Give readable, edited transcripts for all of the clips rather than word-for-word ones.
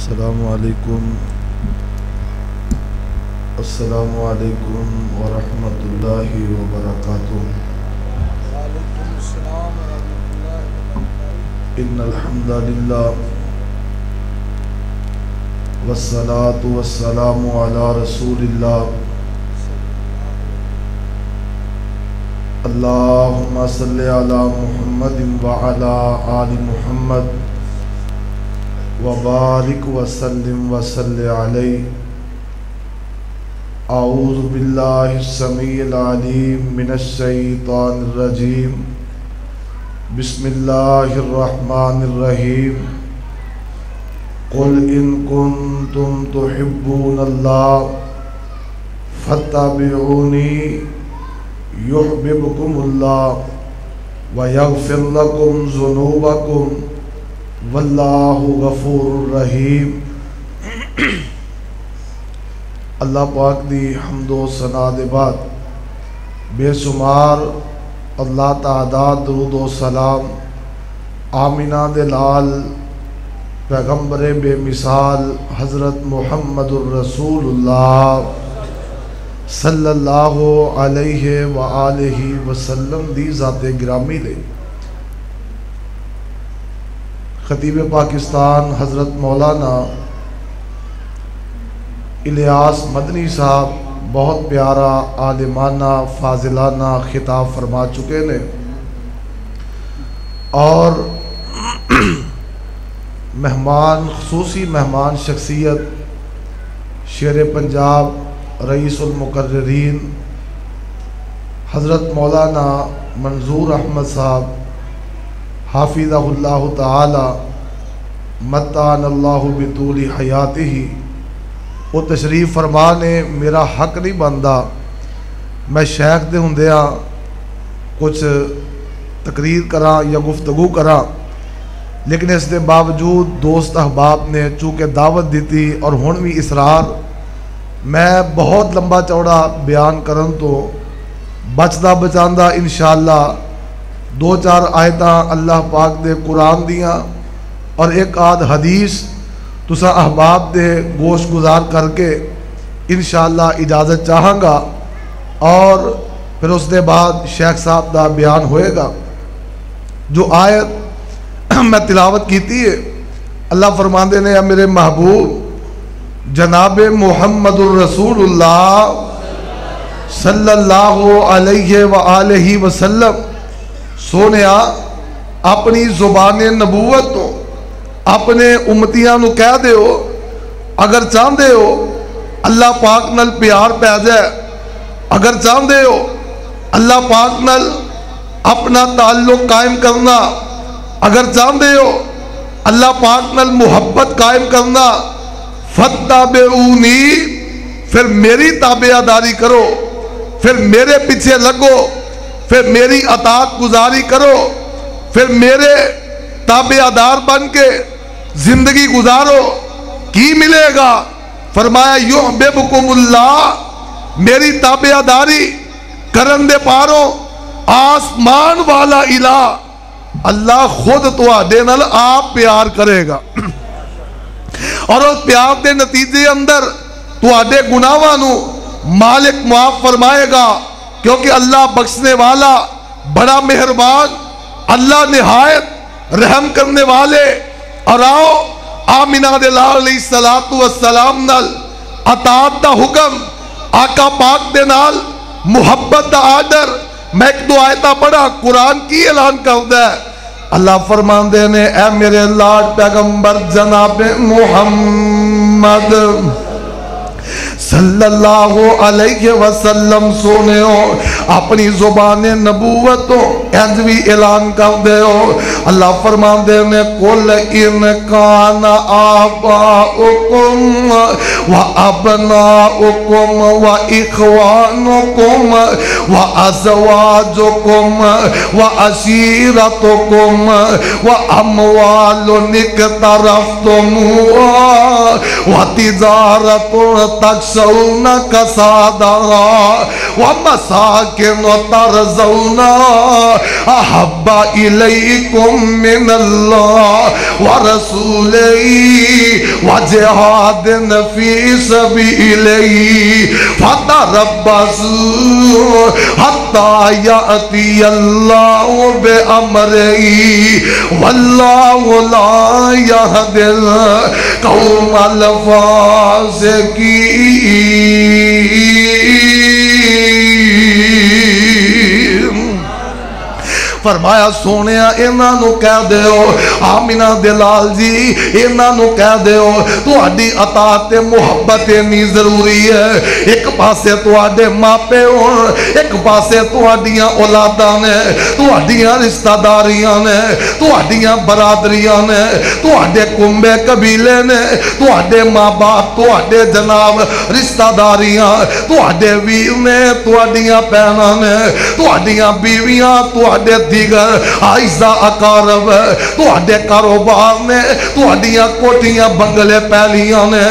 السلام علیکم ورحمۃ اللہ وبرکاتہ۔ وعلیکم السلام ورحمۃ اللہ وبرکاتہ۔ ان الحمد للہ والصلاة والسلام علی رسول اللہ۔ اللہم صلی علی محمد وعلی آل محمد وبارک وسلم وصلی علیہ۔ اعوذ باللہ السمیع العلیم من الشیطان الرجیم، بسم اللہ الرحمن الرحیم۔ قل ان کنتم تحبون اللہ فاتبعونی یحببکم اللہ ویغفر لکم ذنوبکم واللہ غفور رحیم۔ اللہ پاک دی حمد و ثنا دے بعد بے شمار اللہ تعداد درود و سلام آمینہ دے لال پیغمبر بے مثال حضرت محمد الرسول اللہ صلی اللہ علیہ وآلہ وسلم دی ذات گرامی لے۔ خطیب پاکستان حضرت مولانا الیاس مدنی صاحب بہت پیارا عالمانہ فاضلانہ خطاب فرما چکے نے، اور مہمان خصوصی مہمان شخصیت شیر پنجاب رئیس المقررین حضرت مولانا منظور احمد صاحب حافظہ اللہ تعالی متعن اللہ بطول حیاتہ، وہ تشریف فرمانے میرا حق نہیں بنتا میں شیخ دے ہوندیاں کچھ تقریر کراں یا گفتگو کراں، لیکن اس دے باوجود دوست احباب نے چونکہ دعوت دیتی اور ہن بھی اصرار، میں بہت لمبا چوڑا بیان کرن تو بچدا بچاندا انشاءاللہ دو چار آیتاں اللہ پاک دے قرآن دیاں اور ایک آدھ حدیث تسا احباب دے گوش گزار کر کے انشاءاللہ اجازت چاہاں گا، اور پھر اس دے بعد شیخ صاحب دا بیان ہوئے گا۔ جو آیت میں تلاوت کیتی ہے، اللہ فرماندے نے، اے میرے محبوب جناب محمد الرسول اللہ صلی اللہ علیہ وآلہ وسلم سونیا اپنی زبان نبوت تو اپنے امتیاں نو کہہ دے ہو، اگر چاہندے ہو اللہ پاک نل پیار پہ جائے، اگر چاہندے ہو اللہ پاک نل اپنا تعلق قائم کرنا، اگر چاہندے ہو اللہ پاک نل محبت قائم کرنا، فاتبعونی، پھر میری تابعداری کرو، پھر میرے پیچھے لگو، پھر میری اطاعت گزاری کرو، پھر میرے تابعدار بن کے زندگی گزارو۔ کی ملے گا؟ فرمایا یحببکم اللہ، میری تابعداری کرن دے پاروں آسمان والا الہ اللہ خود تواڈے نال آپ پیار کرے گا، اور اس پیار دے نتیجے اندر تواڈے گناہاں نو مالک معاف فرمائے گا، کیونکہ اللہ بخشنے والا بڑا مہربان، اللہ نہایت رحم کرنے والے۔ اور آؤ آمینہ دے لال علیہ السلام نال اطاعت دا حکم، آقا پاک دے نال محبت دا آرڈر، میں ایک دو آیتہ پڑھا، قرآن کی اعلان کردا ہے۔ اللہ فرماندے نے، اے میرے لاڈ پیغمبر جناب محمد صلی اللہ علیہ وسلم سونے ہو اپنی زبان نبوت تو انج بھی اعلان کر دے ہو۔ اللہ فرمان دے نے، قل ان کان آباؤکم و ابناؤکم و اخوانکم و ازواجکم و عشیرتکم و اموال اقترفتموها وتجارة تخشون كسادها ومساكن ترضونها أحب إليكم من الله ورسوله وجهاد في سبيله فتربصوا حتى يأتي الله بأمره والله لا يهدي القوم الفاسقين. فرمایا سونیا انہاں نو کہہ دیو آمینہ دلال جی انہاں نو کہہ دیو تہاڈی اطاعت محبت اتنی ضروری ہے. ایک پاسے تہاڈے ماپے ہون ایک پاسے تہاڈیاں اولاداں نے تہاڈیاں رشتہ داریاں نے تہاڈیاں برادریاں نے تہاڈے کنبے قبیلے نے تہاڈے ماں باپ تہاڈے جناب رشتہ داریاں تہاڈے ویر نے تہاڈیاں بہناں نے تہاڈیاں بیویاں تہاڈے دیگر آئزہ اقارب تہاڈے کاروبار نے تہاڈیاں کوٹیاں بنگلے پہلیاں نے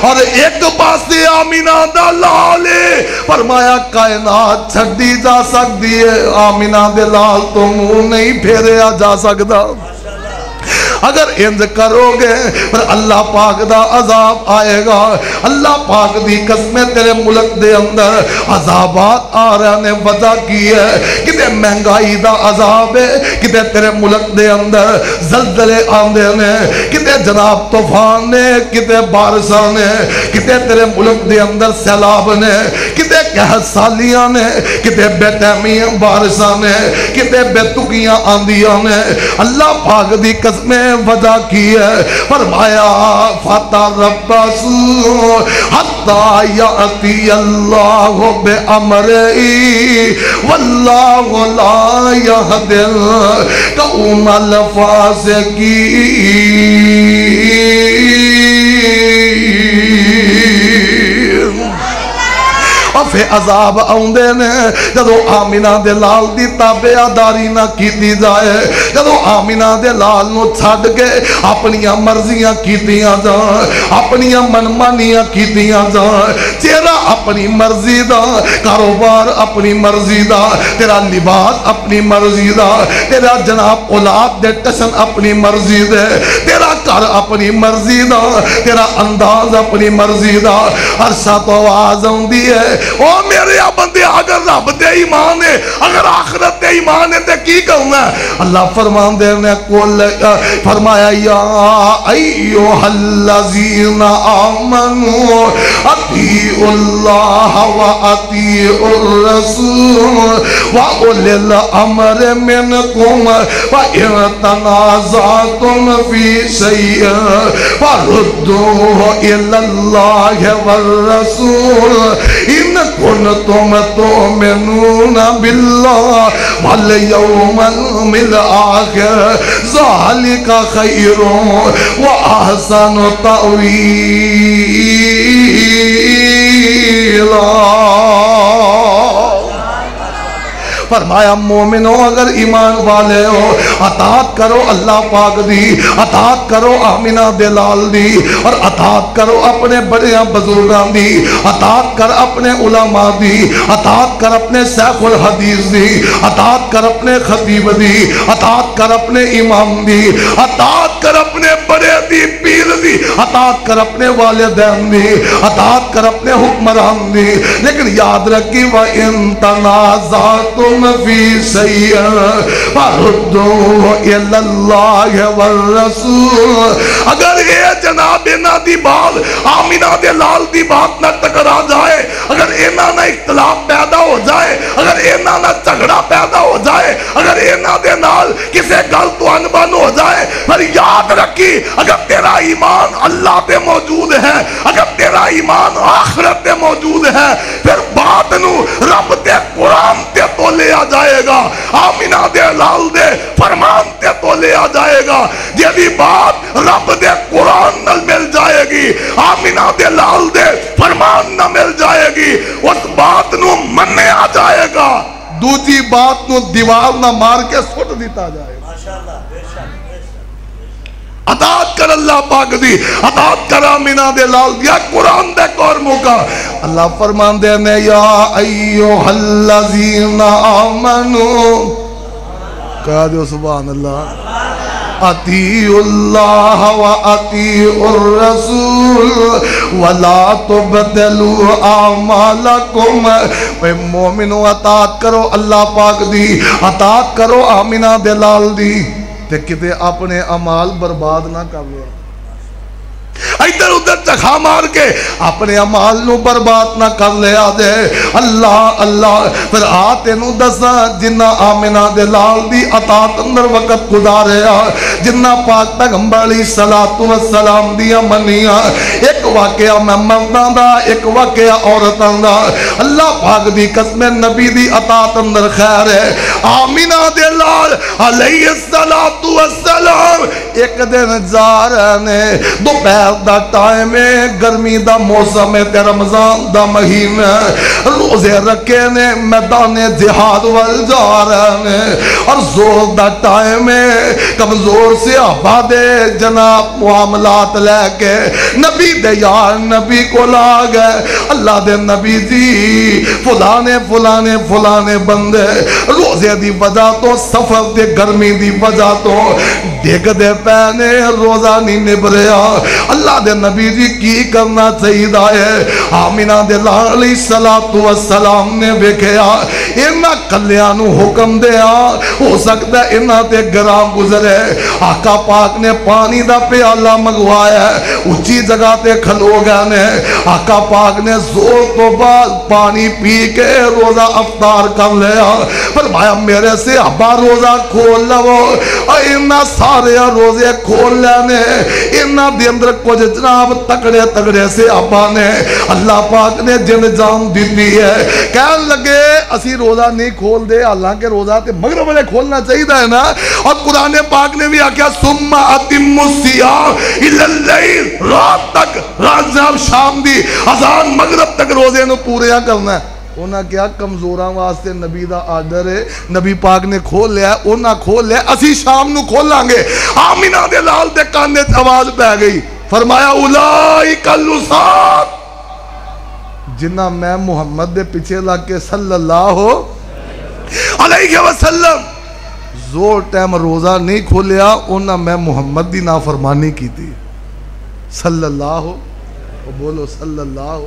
اور ایک پاسے آمینہ دا لالے فرمایا کائنات چھڑی جا سکتی ہے آمینہ دے لال تو منہ نہیں پھیریا جا سکتا. اگر انج کرو گے پر اللہ پاک دا عذاب آئے گا. اللہ پاک دی قسمیں تیرے ملک دے اندر عذابات آ رہے نے وجہ کی ہے کتے مہنگائی دا عذاب ہے کتے تیرے ملک دے اندر زلزلے آندے نے کتے جناب طوفان نے کتے بارشاں نے کتے تیرے ملک دے اندر سیلاب نے کتے قحط سالیاں نے کتے بے ٹیمیاں بارشاں نے کتے بے تکیاں آندیاں نے. اللہ پاک دی قسمیں وجہ کی ہے فرمایا فتربصوا حتی یأتی اللہ بأمرہ واللہ لا یہدی القوم الفاسقین. اور پھر عذاب آؤندے نے جدو آمینہ دے لال دی تابعداری نہ کیتی جائے جدو آمینہ دے لال نو چھڑ کے اپنیاں مرضیاں کیتیاں جائیں اپنیاں منمانیاں کیتیاں جائیں چہرہ اپنی مرضی دا کاروبار اپنی مرضی دا تیرا لباس اپنی مرضی دا تیرا جناب اولاد دے ٹسن اپنی مرضی دے تیرا گھر اپنی مرضی دا تیرا انداز اپنی مرضی دا عرصہ تو آواز ہوندی ہے او میرے بندے اگر رب دے ایمان ہے اگر آخرت دے ایمان ہے تے کی کرنا ہے. اللہ فرمان دے نے کول فرمایا یا ایھا الذین آمنوا اطیعوا اللہ واطیعوا الرسول واولی الامر منکم فإن تنازعتم فی شیء فردوه الی اللہ والرسول ان کنتم تؤمنون باللہ والیوم الآخر ذالک خیر واحسن تأویلا. فرمایا مومنو اگر ایمان والے ہو اطاعت کرو اللہ پاک دی اطاعت کرو آمینہ دلال دی اور اطاعت کرو اپنے بڑیاں بزرگان دی اطاعت کر اپنے علماء دی اطاعت کر اپنے شیخ الحدیث دی اطاعت کر اپنے خطیب دی اطاعت کر اپنے امام دی اطاعت کر اپنے بڑے دی پیر دی اطاعت کر اپنے والدین دی اطاعت کر اپنے حکمران دی. لیکن یاد رکھی وَإِن تَنَازَعْتُمْ فی شیء فردوه الی اللہ والرسول. اگر اے جناب انہاں دی بات آمینہ دے لال دی بات نہ ٹکرا جائے اگر انہاں نہ اختلاف پیدا ہو جائے اگر انہاں نہ جھگڑا پیدا ہو جائے اگر انہاں دے نال کسے گل تو انبن ہو جائے پر یاد رکھی اگر تیرا ایمان اللہ پہ موجود ہے اگر تیرا ایمان آخرت پہ موجود ہے پھر بات نو رب تے قرآن تے تو لے آ جائے گا آمینہ دے لال دے فرمان تے تو لے آ جائے گا. جیدی بات رب دے قرآن نہ مل جائے گی آمینہ دے لال دے فرمان نہ مل جائے گی اس بات نو مننے آ جائے گا دوجی بات نو دیوار نہ مار کے سٹ دیتا جائے گا. اطاعت کر اللہ پاک دی، اطاعت کر آمینہ دے لال دیا قرآن دے کور موقع اللہ فرمان دے نے یا ایوہ الذین آمنوا کہا دیو سبحان اللہ اطیعوا اللہ و اطیعوا الرسول ولا تبدلوا اعمالکم اے مومنو اطاعت کرو اللہ پاک دی، اطاعت کرو آمینہ دے لال دی تے کتے اپنے عمال برباد نہ کر لیا، ادھر ادھر چکھا مار کے اپنے عمال نو برباد نہ کر لیا دے۔ اللہ اللہ پھر آتے نو دسا جنہ آمنہ دے لال دی اطاعت اندر وقت گزاریا، جنہ پاک پیغمبر علیہ السلام دیا منیا، ایک واقعہ میں مرداں دا ایک واقعہ عورتاں دا، اللہ پاک دی قسم نبی دی اطاعت اندر خیر ہے۔ آمنہ دے لال علیہ السلام ایک دن جا رہے نے، دوپہر دا ٹائم ہے، گرمی دا موسم ہے تے رمضان دا مہینہ، روزے رکھے نے میدان جہاد وال جا رہے ہیں اور زور دا ٹائم ہے، کمزور سے آبادے جناب معاملات لے کے نبی دے یار نبی کو لا گئے، اللہ دے نبی جی فلانے بندے روزے دی وجہ تو سفر دے گرمی دی وجہ تو دیکھ دے پہنے روزہ نہیں نبریا، اللہ دے نبی جی کی کرنا چاہیے ہے؟ آمینہ دے علیہ السلام نے بیکھیا انہا کلیانو حکم دیا، ہو سکتا ہے انہا تے گرام گزرے، آقا پاک نے پانی دا پیالہ منگوایا ہے، اچھی جگہ تے کھلو گئے نے، آقا پاک نے زور تو بعد پانی پی کے روزہ افطار کر لیا، فرمایا میرے سے ابا روزہ کھول لو، انہا سارے روزے کھول لینے، انہا دے اندر کچھ جناب تکڑے سے ابا نے اللہ پاک نے جن جان دیتی ہے، کہنے لگے اسی روزہ نہیں کھول دے، حالانکہ روزہ تے مغرب والے کھولنا چاہیے ہے نا، اور قرآن پاک نے بھی آکیا ثم اتم الصیام الی اللیل، رات تک، رات جب شام دی اذان مغرب تک روزے نو پوریا کرنا ہے۔ انہاں کیا کمزوراں واسطے نبی دا آرڈر ہے، نبی پاک نے کھول لیا ہے، انہاں کھول لیا، اسی شام نو کھول لانگے۔ آمینہ دے لال دے کانے آواز پہ گئی، فرمایا اولئک اللصاص، جنہ میں محمد دے پیچھے لگ کے صلی اللہ علیہ وسلم زور ٹائم روزہ نہیں کھولیا، انہاں میں محمد دی نافرمانی کی تھی صلی اللہ، بولو صلی اللہ۔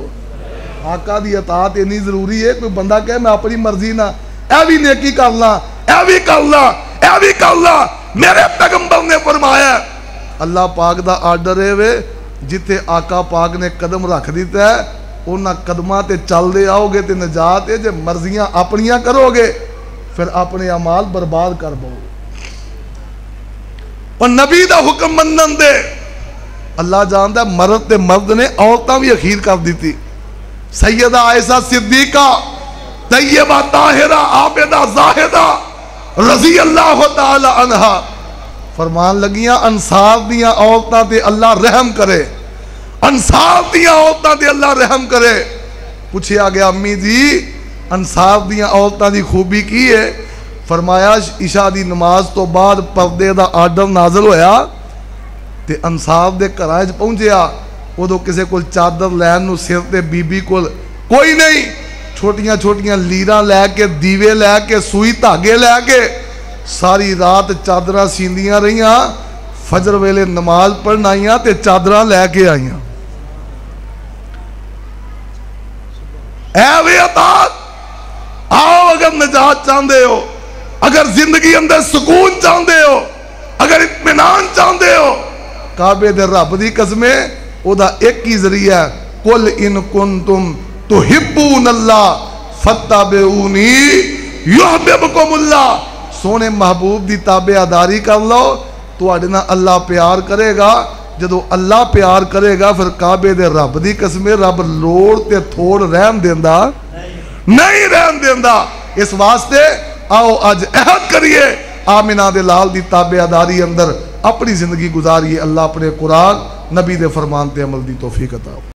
آقا دی اطاعت اتنی ضروری ہے، کوئی بندہ کہے میں اپنی مرضی نہ اے بھی نیکی کرنا، اے بھی کرنا، اے بھی کرنا، میرے پیغمبر نے فرمایا اللہ پاک دا آرڈر ہے وے جتے آقا پاک نے قدم رکھ دیتا ہے انہاں قدمہ تے چل دے آؤ گے تے نجات ہے، جے مرضیاں اپنیاں کرو گے پھر اپنے عمال برباد کر بو۔ اور نبی دا حکم منن دے اللہ جانتا ہے مرد تے مرد نے عورتاں بھی اخیر کر دیتی، سیدہ عائشہ صدیقہ طیبہ طاہرہ عابدہ زاہدہ رضی اللہ تعالی عنہ فرمان لگیاں انصار دیاں عورتاں تے اللہ رحم کرے، انصار دیاں عورتاں تے اللہ رحم کرے۔ پوچھیا گیا امی جی انصار دیاں عورتاں دی خوبی کی ہے؟ فرمایا عشاء دی نماز تو بعد پردے دا آرڈر نازل ہویا تے انصار دے گھراں وچ پہنچیا، ادو کسے کول چادر لین نو سر تے بی بی کول کوئی نہیں، چھوٹیاں چھوٹیاں لیراں لے کے دیوے لے کے سوئی دھاگے لے کے ساری رات چادراں سیندیاں رہیاں، فجر ویلے نماز پڑھن آئیاں تے چادراں لے کے آئیاں۔ اے وی اطاعت، آؤ اگر نجات چاہندے ہو، اگر زندگی اندر سکون چاہندے ہو، اگر اطمینان چاہندے ہو، کعبے دے رب دی قسمیں او دا ایک ہی ذریعہ ہے، قل ان کنتم تحبون اللہ فاتبعونی یحببکم اللہ، سونے محبوب دی تابعداری کر لو تو اڈنا اللہ پیار کرے گا، جدو اللہ پیار کرے گا پھر کعبے دے رب دی قسمیں رب لوڑ تے تھوڑ رحم دیندہ نہیں رحم دیندہ۔ اس واسطے آؤ آج عہد کریے آمنہ دے لال دی تابعداری اندر اپنی زندگی گزاریے، اللہ اپنے قرآن نبی دے فرمان تے عمل دی توفیق عطا۔